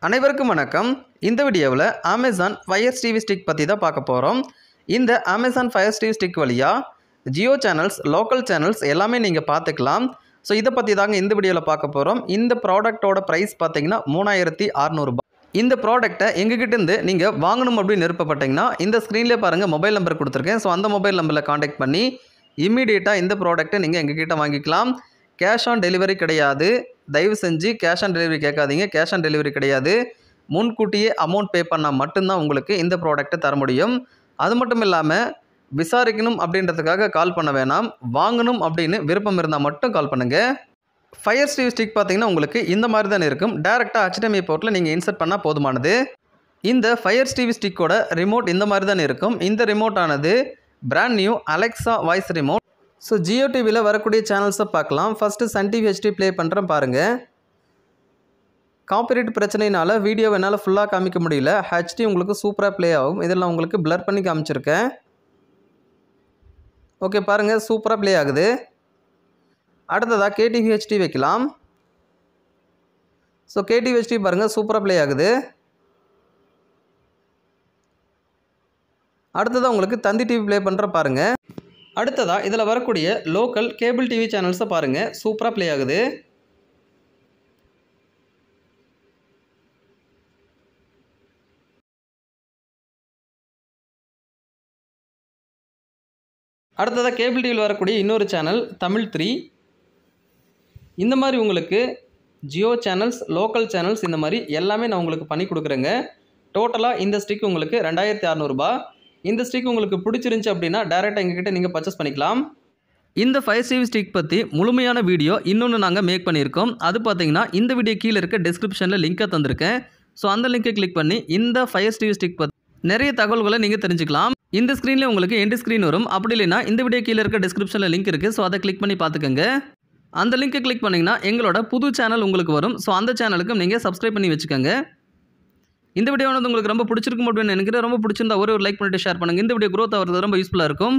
அனைவருக்கும் வணக்கம். இந்த வீடியோவில் அமேசான் ஃபயர் டிவி ஸ்டிக் பற்றி தான் பார்க்க போகிறோம். இந்த அமேசான் ஃபயர் டிவி ஸ்டிக் வழியாக ஜியோ சேனல்ஸ், லோக்கல் சேனல்ஸ் எல்லாமே நீங்கள் பார்த்துக்கலாம். ஸோ இதை பற்றி தாங்க இந்த வீடியோவில் பார்க்க போகிறோம். இந்த ப்ராடக்ட்டோட ப்ரைஸ் பார்த்தீங்கன்னா 3600 ரூபாய். இந்த ப்ராடக்ட்டை எங்ககிட்டேருந்து நீங்கள் வாங்கணும் அப்படின்னு விருப்பப்பட்டீங்கன்னா இந்த ஸ்க்ரீன்லேயே பாருங்கள் மொபைல் நம்பர் கொடுத்துருக்கேன். ஸோ அந்த மொபைல் நம்பரில் காண்டாக்ட் பண்ணி இம்மீடியட்டாக இந்த ப்ராடக்ட்டை நீங்கள் எங்ககிட்ட வாங்கிக்கலாம். கேஷ் ஆன் டெலிவரி கிடையாது. தயவு செஞ்சு கேஷ் ஆன் டெலிவரி கேட்காதீங்க. கேஷ் ஆன் டெலிவரி கிடையாது. முன்கூட்டியே அமௌண்ட் பே பண்ணால் மட்டும்தான் உங்களுக்கு இந்த ப்ராடக்ட்டை தர முடியும். அது மட்டும் இல்லாமல் விசாரிக்கணும் அப்படின்றதுக்காக கால் பண்ண வேணாம். வாங்கணும் அப்படின்னு விருப்பம் இருந்தால் மட்டும் கால் பண்ணுங்கள். ஃபயர் டிவி ஸ்டிக் பார்த்தீங்கன்னா உங்களுக்கு இந்த மாதிரி தான் இருக்கும். டேரெக்டாக HDMI போர்ட்டில் நீங்கள் இன்சர்ட் பண்ணால் போதுமானது. இந்த ஃபயர் டிவி ஸ்டிக்கோட ரிமோட் இந்த மாதிரி தான் இருக்கும். இந்த ரிமோட் ஆனது brand new Alexa voice remote. So Jio டிவியில் வரக்கூடிய சேனல்ஸை பார்க்கலாம். First Sun TV HD play பண்ணுறேன் பாருங்கள். காப்பிரைட் பிரச்சனையினால் வீடியோ என்னால் ஃபுல்லாக காமிக்க முடியல. HD உங்களுக்கு சூப்பராக ப்ளே ஆகும். இதில் நான் உங்களுக்கு பிளர் பண்ணி காமிச்சிருக்கேன். ஓகே பாருங்கள், சூப்பராக ப்ளே ஆகுது. அடுத்ததாக KTV HD வைக்கலாம். ஸோ KTV HD பாருங்கள், சூப்பராக ப்ளே ஆகுது. அடுத்ததாக உங்களுக்கு தந்தி டிவி ப்ளே பண்ணுற பாருங்கள். அடுத்ததாக இதில் வரக்கூடிய லோக்கல் கேபிள் டிவி சேனல்ஸை பாருங்கள், சூப்பராக ப்ளே ஆகுது. அடுத்ததாக கேபிள் டிவியில் வரக்கூடிய இன்னொரு சேனல் தமிழ் 3. இந்த மாதிரி உங்களுக்கு ஜியோ சேனல்ஸ், லோக்கல் சேனல்ஸ் இந்த மாதிரி எல்லாமே நான் உங்களுக்கு பண்ணி கொடுக்குறேங்க. டோட்டலாக இந்த ஸ்டிக் உங்களுக்கு 2600 ரூபாய். இந்த ஸ்டிக் உங்களுக்கு பிடிச்சிருந்துச்சி அப்படின்னா டேரெக்டாக எங்ககிட்ட நீங்கள் பர்ச்சேஸ் பண்ணிக்கலாம். இந்த ஃபயர் டிவி ஸ்டிக் பற்றி முழுமையான வீடியோ இன்னொன்று நாங்கள் மேக் பண்ணியிருக்கோம். அது பார்த்தீங்கன்னா இந்த வீடியோ கீழே இருக்க டிஸ்கிரிப்ஷனில் லிங்கை தந்திருக்கேன். ஸோ அந்த லிங்கை கிளிக் பண்ணி இந்த ஃபயர் டிவி ஸ்டிக் பற்றி நிறைய தகவல்களை நீங்கள் தெரிஞ்சுக்கலாம். இந்த ஸ்க்ரீனில் உங்களுக்கு எண்டு ஸ்க்ரீன் வரும். அப்படி இல்லைன்னா இந்த வீடியோ கீழே இருக்க டிஸ்கிரிப்ஷனில் லிங்க் இருக்குது. ஸோ அதை கிளிக் பண்ணி பார்த்துக்கோங்க. அந்த லிங்கை கிளிக் பண்ணிங்கன்னா எங்களோட புது சேனல் உங்களுக்கு வரும். ஸோ அந்த சேனலுக்கும் நீங்கள் சப்ஸ்கிரைப் பண்ணி வச்சுக்கோங்க. இந்த வீடியோ வந்து உங்களுக்கு ரொம்ப பிடிச்சிருக்கும் அப்படின்னு நினைக்கிறேன். ரொம்ப பிடிச்சிருந்தா ஒரு லைக் பண்ணிட்டு ஷேர் பண்ணுங்கள். இந்த வீடியோ growth ஆகிறது ரொம்ப யூஸ்ஃபுல்லாக இருக்கும்.